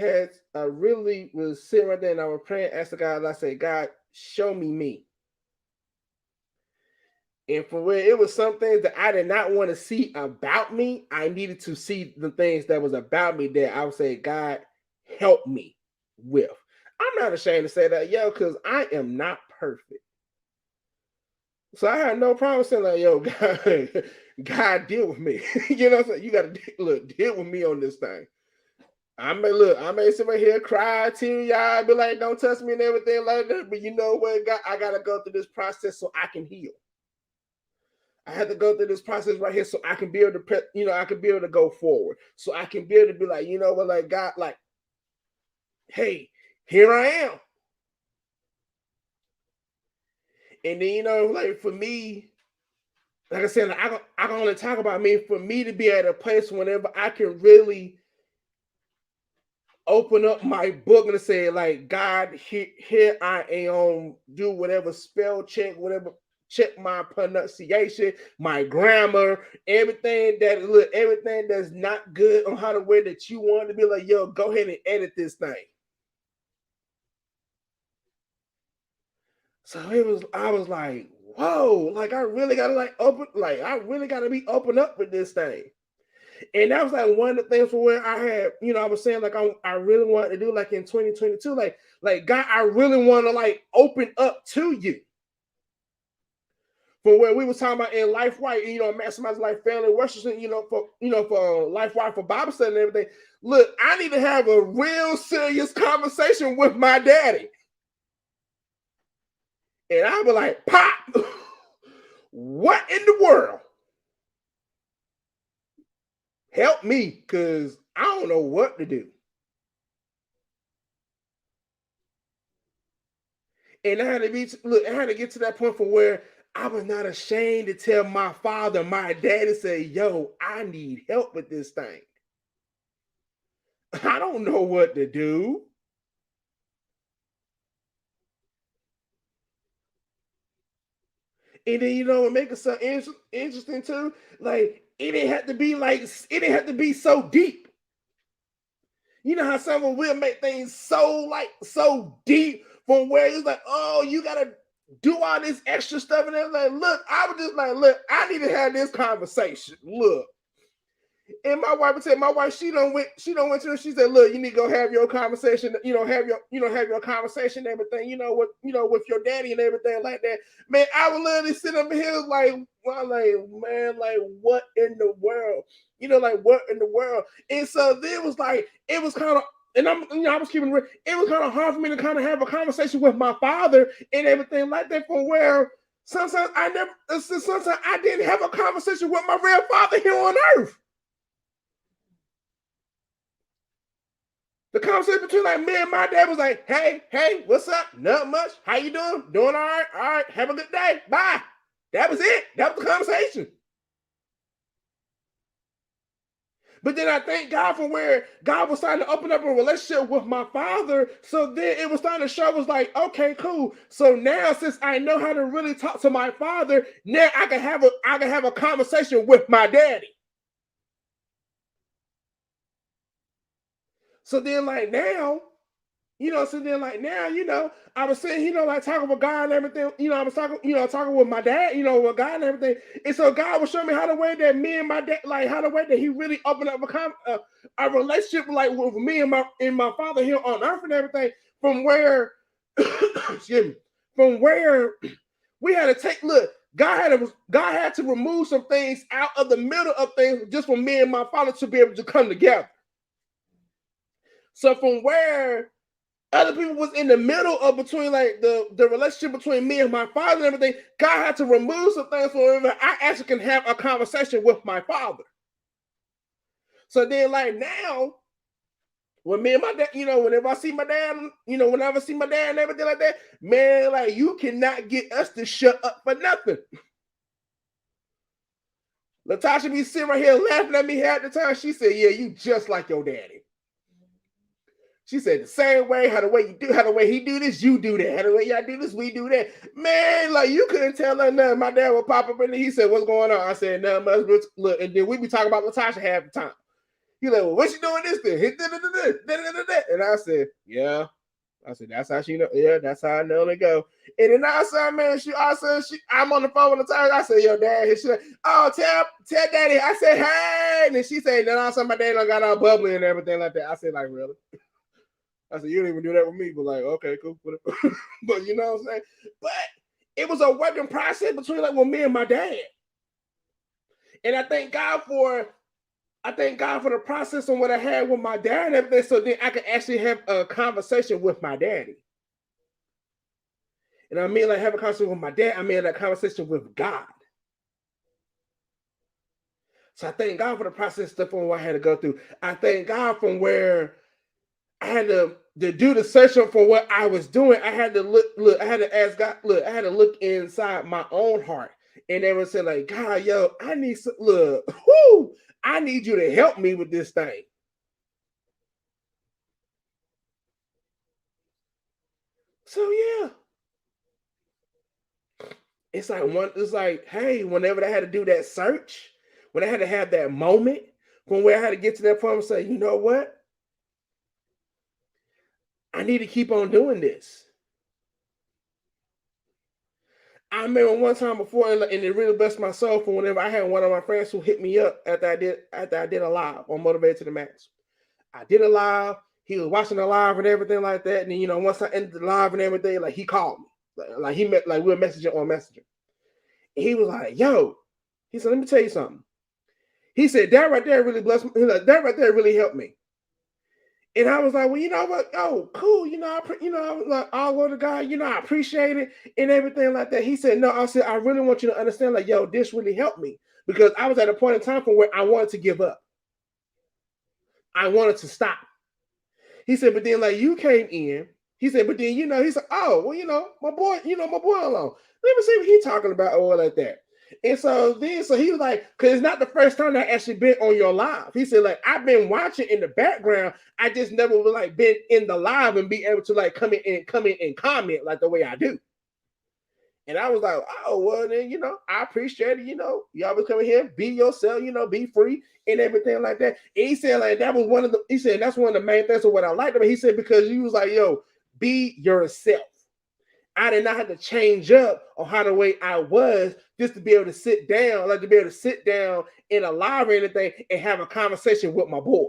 was sitting right there and I was praying, asking God, I said, God, show me. And for where it was some things that I did not want to see about me, I needed to see the things that was about me that I would say, God, help me with. I'm not ashamed to say that, because I am not perfect. So I had no problem saying like, God deal with me. You know what I'm saying? You got to deal with me on this thing. I may sit right here, cry to y'all, be like, don't touch me and everything like that. But you know what, God, I got to go through this process so I can heal. I had to go through this process right here so I can be able to, I can be able to go forward. So I can be able to be like, you know what, like God, like, hey, here I am. And then, like for me, like I said, I can only talk about me. For me to be at a place whenever I can really open up my book and say, like, God, here I am, do whatever spell check, whatever. Check my pronunciation, my grammar, everything that's not good on how the way that you want to be like, go ahead and edit this thing. So I was like, whoa, like I really gotta I really gotta be open up with this thing. And that was like one of the things for where I had, I was saying like I really wanted to do like in 2022, like God, I really want to like open up to you. For where we was talking about in Life White, maximize life, family worship, for Life White, for Bible study and everything. Look, I need to have a real serious conversation with my daddy. And I was like, Pop, what in the world? Help me, because I don't know what to do. And I had to get to that point for where I was not ashamed to tell my father, my daddy, say, I need help with this thing. I don't know what to do. And then what make it so interesting too? Like it didn't have to be so deep. You know how someone will make things so deep from where it's like, oh, you gotta do all this extra stuff, and they're like, look, I was just like, look, I need to have this conversation. Look. And my wife would say, she don't went to her. She said, look, you need to go have your conversation, have your conversation and everything, with your daddy and everything like that. Man, I would literally sit up here like, well, like, man, like what in the world? Like what in the world? And so then it was kind of, and I was keeping it was kind of hard for me to kind of have a conversation with my father and everything like that, from where sometimes I didn't have a conversation with my real father here on earth. The conversation between like me and my dad was like, hey, what's up? Not much. How you doing? Doing all right? All right. Have a good day. Bye. That was it. That was the conversation. But then I thank God for where God was starting to open up a relationship with my father. So then it was starting to show, was like, okay, cool. So now since I know how to really talk to my father, now I can have a conversation with my daddy. So then like now, I was saying, like talking with God and everything, I was talking with my dad, with God and everything. And so God was showing me how the way that me and my dad, like how the way that he really opened up a relationship like with me and my father here on earth and everything, from where, excuse me, from where we had to God had to remove some things out of the middle of things just for me and my father to be able to come together. So from where other people was in the middle of between like the relationship between me and my father and everything, God had to remove some things for me. I actually can have a conversation with my father. So then like now, when me and my dad, whenever I see my dad, whenever I see my dad and everything like that, man, like you cannot get us to shut up for nothing. Latasha be sitting right here laughing at me half the time. She said, yeah, you just like your daddy. She said the same way, how the way he do this, you do that. How the way y'all do this, we do that. Man, like you couldn't tell her nothing. My dad would pop up and he said, what's going on? I said, nothing much. Look, and then we be talking about Latasha half the time. He like, well, what's she doing this thing? And I said, yeah. I said, that's how she know. Yeah, that's how I know to go. And then I said, man, I'm on the phone with Latasha. I said, yo, dad. She's like, oh, tell daddy. I said, hey. And then she said, then I said, my dad done got all bubbly and everything like that. I said, like, really? I said, you don't even do that with me, but like, okay, cool. But you know what I'm saying? But it was a working process between like with me and my dad. And I thank God for the process on what I had with my dad and everything, so then I could actually have a conversation with my daddy. And I mean like have a conversation with my dad, I mean that conversation with God. So I thank God for the process stuff on what I had to go through. I thank God from where I had to do the searching for what I was doing. I had to look, I had to ask God, I had to look inside my own heart. And they would say, like, God, yo, I need I need you to help me with this thing. So yeah. It's like, hey, whenever I had to do that search, when I had to have that moment from where I had to get to that point and say, you know what? I need to keep on doing this. I remember one time before, and it really blessed my soul for whenever I had one of my friends who hit me up after I did a live on Motivated to the Max. I did a live. He was watching the live and everything like that. And then, once I ended the live and everything, like he called me, like we were messaging on Messenger. And he was like, "Yo," he said, "Let me tell you something." He said, "That right there really blessed me. Like, that right there really helped me." And I was like, well, you know what? Oh, cool. I was like, all go to God. I appreciate it and everything like that. He said, no, I said, I really want you to understand, like, yo, this really helped me because I was at a point in time from where I wanted to give up. I wanted to stop. He said, but then like you came in. He said, but then, he said, oh, well, my boy alone. Let me see what he's talking about or like that. And so he was like, because it's not the first time I actually been on your live. He said, like, I've been watching in the background. I just never like been in the live and be able to like come in and comment like the way I do. And I was like, oh, well, then, I appreciate it. You always come in here, be yourself, be free and everything like that. And he said, like, he said, that's one of the main things of what I liked about it. He said, because you was like, yo, be yourself. I did not have to change up on how the way I was just to be able to sit down, like to be able to sit down in a live or anything and have a conversation with my boy.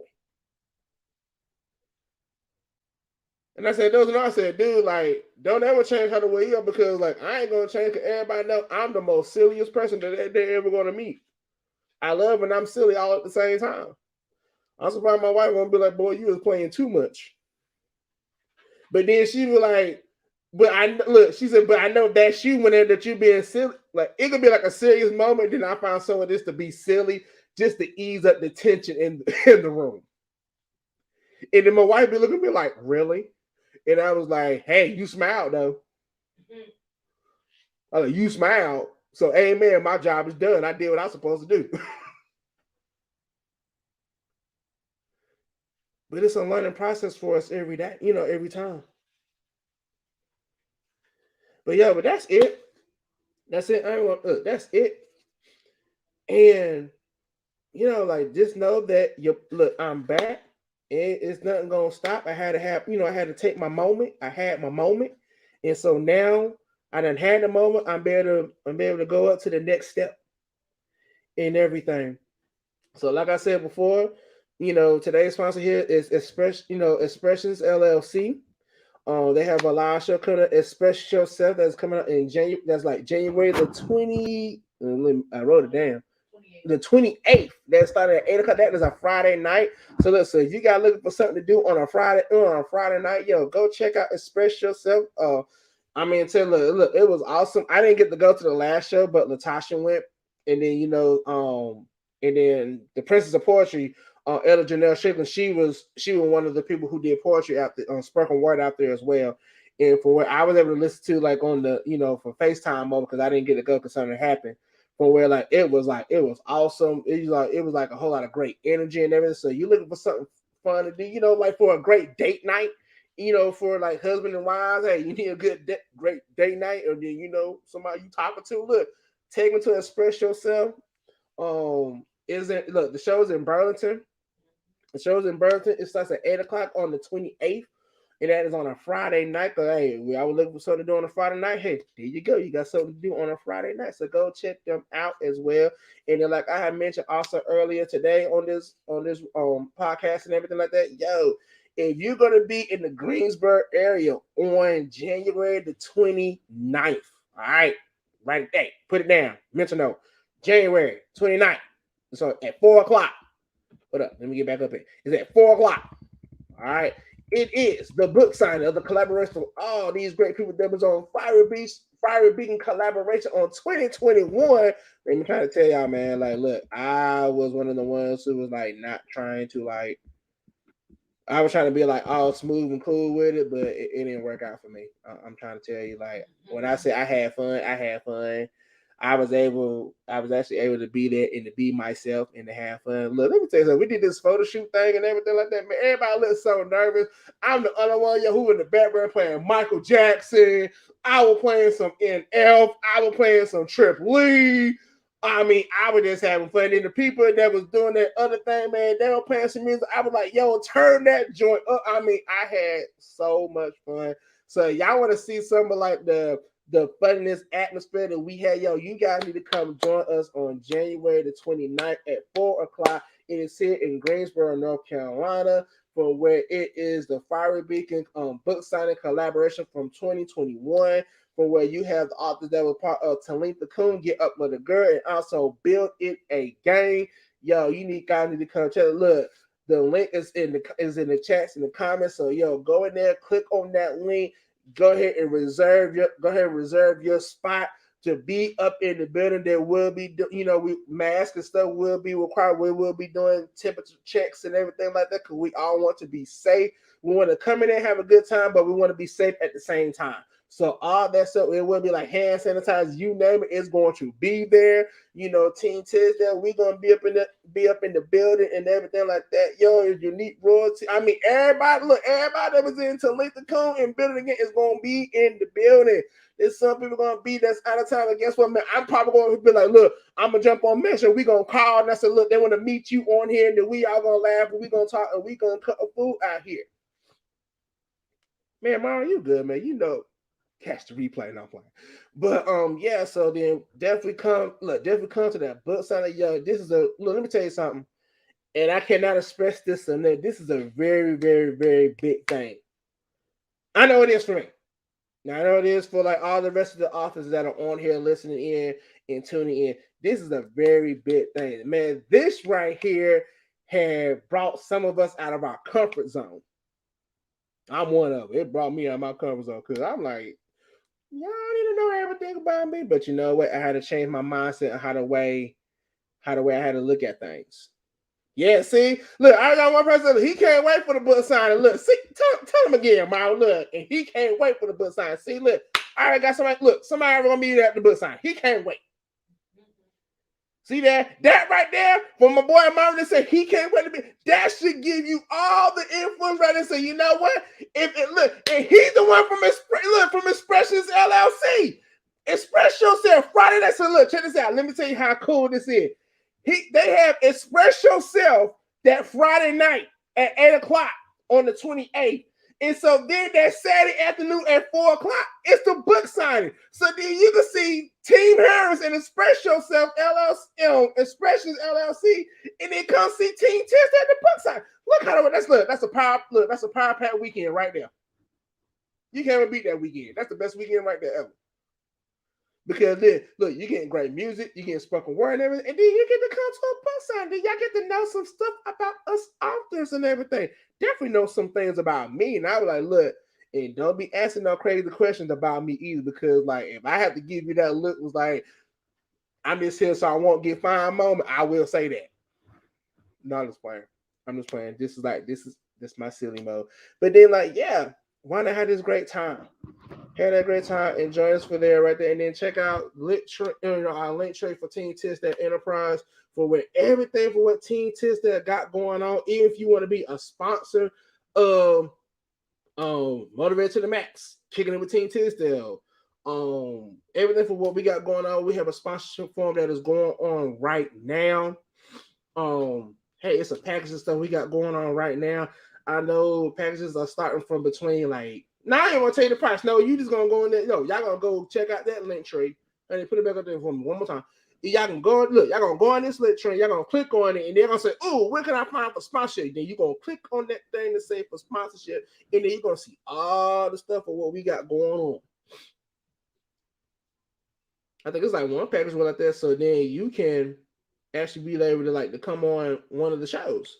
And I said, I said, dude, like, don't ever change how the way you are because, like, I ain't gonna change because everybody know I'm the most silliest person that they're ever gonna meet. I love and I'm silly all at the same time. I'm surprised my wife won't be like, boy, you was playing too much. But then she was like, she said, but I know that's you whenever that you being silly. Like, it could be like a serious moment, then I found some of this to be silly just to ease up the tension in the room. And then my wife be looking at me like, really? And I was like, hey, you smiled though. Mm-hmm. I was like, you smiled. So amen, my job is done. I did what I was supposed to do. But it's a learning process for us every day, every time. But yeah, but that's it. That's it. That's it. And like just know that I'm back. It's nothing gonna stop. I had to take my moment. I had my moment. And so now I done had the moment. I'm able to go up to the next step in everything. So like I said before, today's sponsor here is Expressions LLC. They have a live show coming up, Express Yourself, that's coming up in January. That's like January the 20. I wrote it down. The 28th. That started at 8 o'clock. That is a Friday night. So look, if you got looking for something to do on a Friday night, yo, go check out Express Yourself. Look, it was awesome. I didn't get to go to the last show, but Latasha went, and then and then the Princess of Poetry, Ella Janelle Strickland, she was one of the people who did poetry out there on Spoken Word out there as well. And for what I was able to listen to, like on the for FaceTime mode, because I didn't get to go because something happened. From where it was awesome. It was like a whole lot of great energy and everything. So you're looking for something fun to do, like for a great date night, for like husband and wives. Hey, you need a great date night, or then somebody you talking to. Look, take them to Express Yourself. The show's in Burlington. The show's in Burlington. It starts at 8 o'clock on the 28th. And that is on a Friday night. Hey, I was looking for something to do on a Friday night. Hey, there you go. You got something to do on a Friday night. So go check them out as well. And then, like I had mentioned also earlier today on this podcast and everything like that, yo, if you're gonna be in the Greensboro area on January the 29th, all right, write it down, put it down, mental note, January 29th. So at 4 o'clock. Hold up, let me get back up here. It's at 4 o'clock. All right. It is the book signing of the collaboration of all these great people that was on Fiery Beacon collaboration on 2021. Let me try to tell y'all, man, like, look, I was one of the ones who was like not trying to I was trying to be like all smooth and cool with it, but it didn't work out for me. I'm trying to tell you, like, when I say I had fun, I had fun. I was actually able to be there and to be myself and to have fun. Look, let me tell you something. We did this photo shoot thing and everything like that. Man, everybody looked so nervous. I'm the other one, who in the background playing Michael Jackson. I was playing some NF. I was playing some Trip Lee. I mean, I was just having fun. And the people that was doing that other thing, man, they were playing some music. I was like, yo, turn that joint up. I mean, I had so much fun. So y'all want to see some of like the funniest atmosphere that we had, yo, you guys need to come join us on January the 29th at 4 o'clock. It is here in Greensboro, North Carolina, for where it is the Fiery Beacon book signing collaboration from 2021, for where you have the authors that were part of Talitha Coon, Get Up With a Girl, and also Build It a Game. Yo, guys need to come check it. Look, the link is in the chats in the comments. So yo, go in there, click on that link. Go ahead and reserve your spot to be up in the building. There will be, masks and stuff will be required. We will be doing temperature checks and everything like that because we all want to be safe. We want to come in and have a good time, but we want to be safe at the same time. So all that stuff, it will be like hand sanitizer, you name it, it's going to be there. You know, Team Tisdale, we gonna be up in the building and everything like that. Yo, it's Unique Royalty. I mean, everybody that was in Talitha Cone and building again is gonna be in the building. There's some people gonna be that's out of town. And guess what, man? I'm probably gonna be like, look, I'm gonna jump on Mesh and we gonna call and I said, look, they want to meet you on here, and then we all gonna laugh and we gonna talk and we gonna cut a food out here. Man, Mario, you good, man. You know, catch the replay, not playing. But yeah, so then definitely come to that book signing. Yo, this is a look, let me tell you something. And I cannot express this enough. This is a very, very, very big thing. I know it is for me. Now I know it is for like all the rest of the authors that are on here listening in and tuning in. This is a very big thing. Man, this right here had brought some of us out of our comfort zone. I'm one of them. It brought me out of my comfort zone because I'm like, y'all need to know everything about me. But you know what? I had to change my mindset and how the way I had to look at things. Yeah, see, look, I got one person. He can't wait for the book signing. Look, see, tell him again, Miles. Look, and he can't wait for the book signing. See, look, I already got somebody. Look, somebody gonna be at the book signing. He can't wait. See that right there from my boy Marvin that said he can't wait to be. That should give you all the influence right there. So you know what? If it look, and he's the one from Expressions LLC. Express Yourself Friday. That said, look, check this out. Let me tell you how cool this is. They have Express Yourself that Friday night at 8:00 on the 28th. And so then that Saturday afternoon at 4:00, it's the book signing. So then you can see Team Harris and Express Yourself LLC, Expressions LLC, and then come see Team Test at the book signing. Look how that's a power pack weekend right there. You can't even beat that weekend. That's the best weekend right there ever. Because then, look, you're getting great music, you're getting spoken word and everything, and then you get to come to a book signing. Then y'all get to know some stuff about us authors and everything. Definitely know some things about me. And I was like, look, and don't be asking no crazy questions about me either, because like if I have to give you that look, was like, I'm just here so I won't get fine moment, I will say that. No, I'm just playing. This is my silly mode. But then like, yeah, why not have this great time? Had a great time and join us for there right there. And then check out our link trade for Team Tisdale Enterprise for everything for what Team Tisdale got going on. Even if you want to be a sponsor of Motivated to the Max, kicking it with Team Tisdale. Everything for what we got going on. We have a sponsorship form that is going on right now. Hey, it's a package of stuff we got going on right now. I know packages are starting from between like. Now I ain't gonna tell you the price. No, you just gonna go in there. No, y'all gonna go check out that link tree. And put it back up there for me one more time. Y'all can go look. Y'all gonna go on this link tree. Y'all gonna click on it, and they're gonna say, "Oh, where can I find for sponsorship?" Then you gonna click on that thing to say for sponsorship, and then you're gonna see all the stuff of what we got going on. I think it's like one package like that, so then you can actually be able to like to come on one of the shows.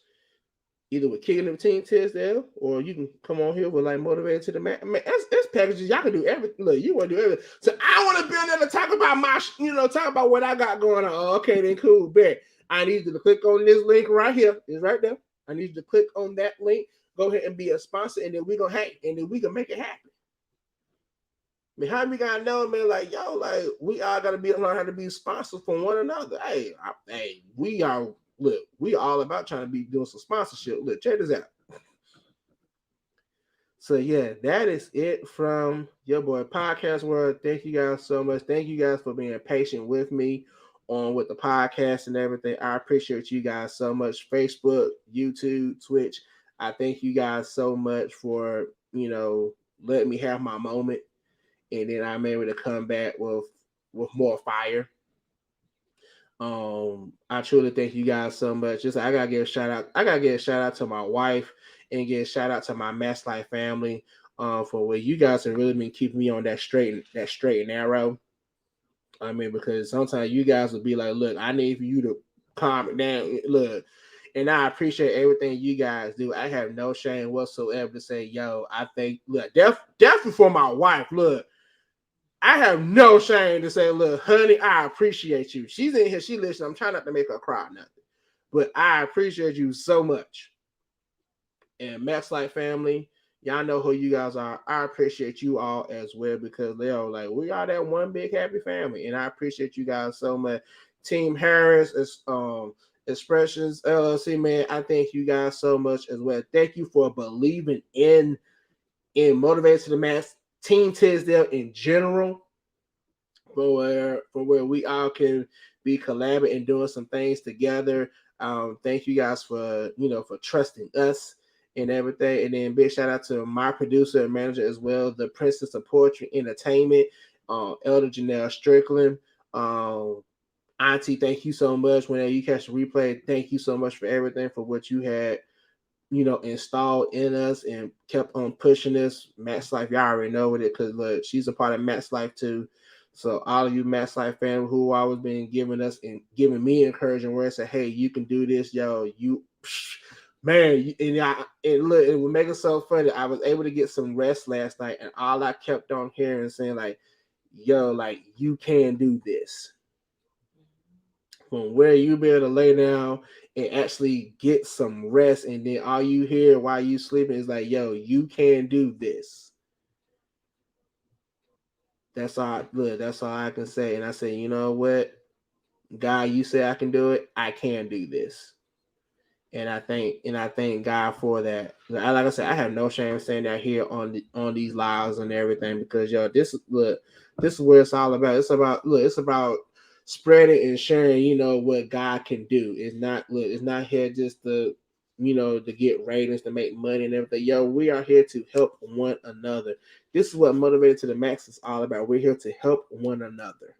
Either with Kicking It Team Tisdale, or you can come on here with like Motivated to the Max. Man, that's packages. Y'all can do everything. Look, you want to do everything. So I want to be on there to talk about talk about what I got going on. Oh, okay, then cool, bet. I need you to click on this link right here. It's right there. I need you to click on that link. Go ahead and be a sponsor, and then we gonna and then we can make it happen. I mean, how we gotta know, man? Like, yo, like we all gotta learn how to be sponsors for one another. Hey, we are. Look, we all about trying to be doing some sponsorship. Look, check this out. So yeah, that is it from your boy Podcast World. Thank you guys so much. Thank you guys for being patient with me with the podcast and everything. I appreciate you guys so much. Facebook, YouTube, Twitch. I thank you guys so much for letting me have my moment, and then I'm able to come back with more fire. I truly thank you guys so much. I gotta give a shout out. I gotta give a shout out to my wife and give a shout out to my Mass Life family for where you guys have really been keeping me on that straight and narrow. I mean, because sometimes you guys will be like, look, I need for you to calm it down. Look, and I appreciate everything you guys do. I have no shame whatsoever to say, yo, I think, look, definitely for my wife, look, I have no shame to say, look, honey, I appreciate you. She's in here, she listens. I'm trying not to make her cry or nothing, but I appreciate you so much. And Max Life family, Y'all know who you guys are. I appreciate you all as well because they are like we are that one big happy family, and I appreciate you guys so much. Team Harris is Expressions LLC, man. I thank you guys so much as well. Thank you for believing in Motivated to the Max, Team Tisdale in general, for where we all can be collaborating and doing some things together. Thank you guys for for trusting us and everything. And then big shout out to my producer and manager as well, the Princess of Poetry Entertainment, Elder Janelle Strickland. Auntie, thank you so much. Whenever you catch the replay, thank you so much for everything for what you had installed in us and kept on pushing us. Max Life, y'all already know with it because look, she's a part of Max Life too. So all of you Max Life fans who always been giving us and giving me encouraging words, say, hey, you can do this, yo. You man, and look, it would make it so funny. I was able to get some rest last night, and all I kept on hearing saying, like, yo, like you can do this. From where you be able to lay down and actually get some rest, and then all you hear while you sleeping is like, yo, you can do this. That's all. Look, that's all I can say. And I say, you know what, God, you say I can do it. I can do this. And I thank God for that. Like I said, I have no shame saying that here on these lives and everything because this is where it's all about. It's about spreading and sharing, what God can do. It's not here just to get ratings, to make money and everything. Yo, we are here to help one another. This is what Motivated to the Max is all about. We're here to help one another.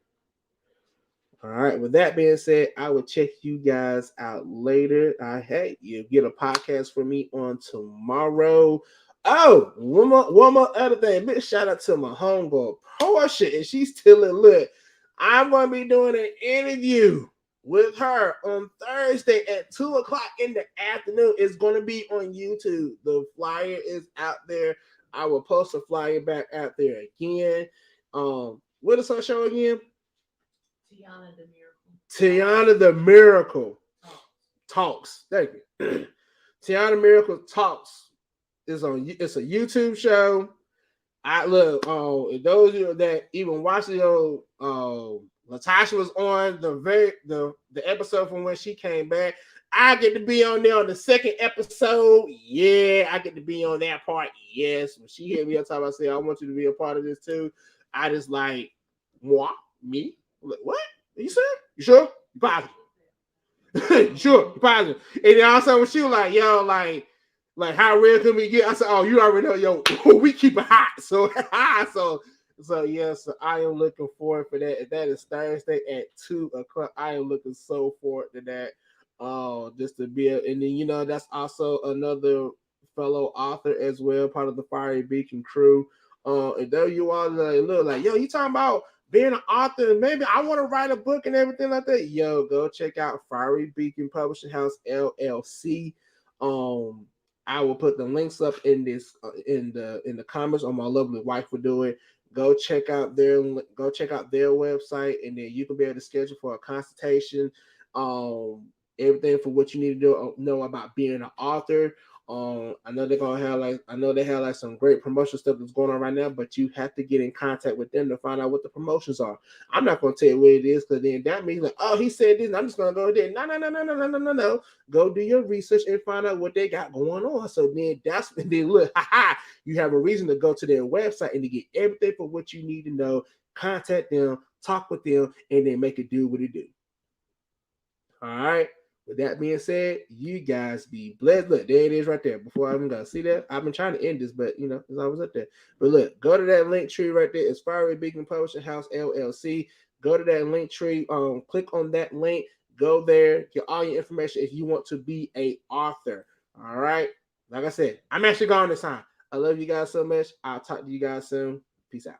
All right. With that being said, I will check you guys out later. Hey, you get a podcast for me on tomorrow. Oh, one more other thing. Big shout out to my homegirl Portia, and she's still in look. I'm going to be doing an interview with her on Thursday at 2:00 in the afternoon. It's going to be on YouTube. The flyer is out there. I will post a flyer back out there again. What is her show again? Tiana the Miracle Talks. Thank you. Tiana Miracle Talks it's a YouTube show. I look those of you that even watch the Latasha was on the episode from when she came back. I get to be on there on the second episode. Yeah, I get to be on that part. Yes. When she hit me up, I said, I want you to be a part of this too. I just like, moi, me? Like, what? Are you sure? You sure? You positive? You sure? You positive? And then also when she was like, yo, like how real can we get? I said, oh, you already know, yo, we keep it hot. So yes, so I am looking forward for that. That is Thursday at 2:00. I am looking so forward to that. Just to be and then that's also another fellow author as well, part of the Fiery Beacon crew. And though you all look like, yo, you talking about being an author, and maybe I want to write a book and everything like that. Yo, go check out Fiery Beacon Publishing House LLC. I will put the links up in this in the comments, or my lovely wife will do it. Go check out their website, and then you can be able to schedule for a consultation. Everything for what you need to know about being an author. I know they have some great promotion stuff that's going on right now, but you have to get in contact with them to find out what the promotions are. I'm not going to tell you what it is because then that means like, oh, he said this, and I'm just going to go there. No. Go do your research and find out what they got going on. So then look, you have a reason to go to their website and to get everything for what you need to know. Contact them, talk with them, and then make it do what it do. All right. With that being said, you guys be blessed. Look, there it is right there. Before I'm gonna see that, I've been trying to end this, but it's always up there. But look, go to that link tree right there. It's Fiery Beacon Publishing House LLC. Go to that link tree. Click on that link. Go there. Get all your information if you want to be an author. All right. Like I said, I'm actually gone this time. I love you guys so much. I'll talk to you guys soon. Peace out.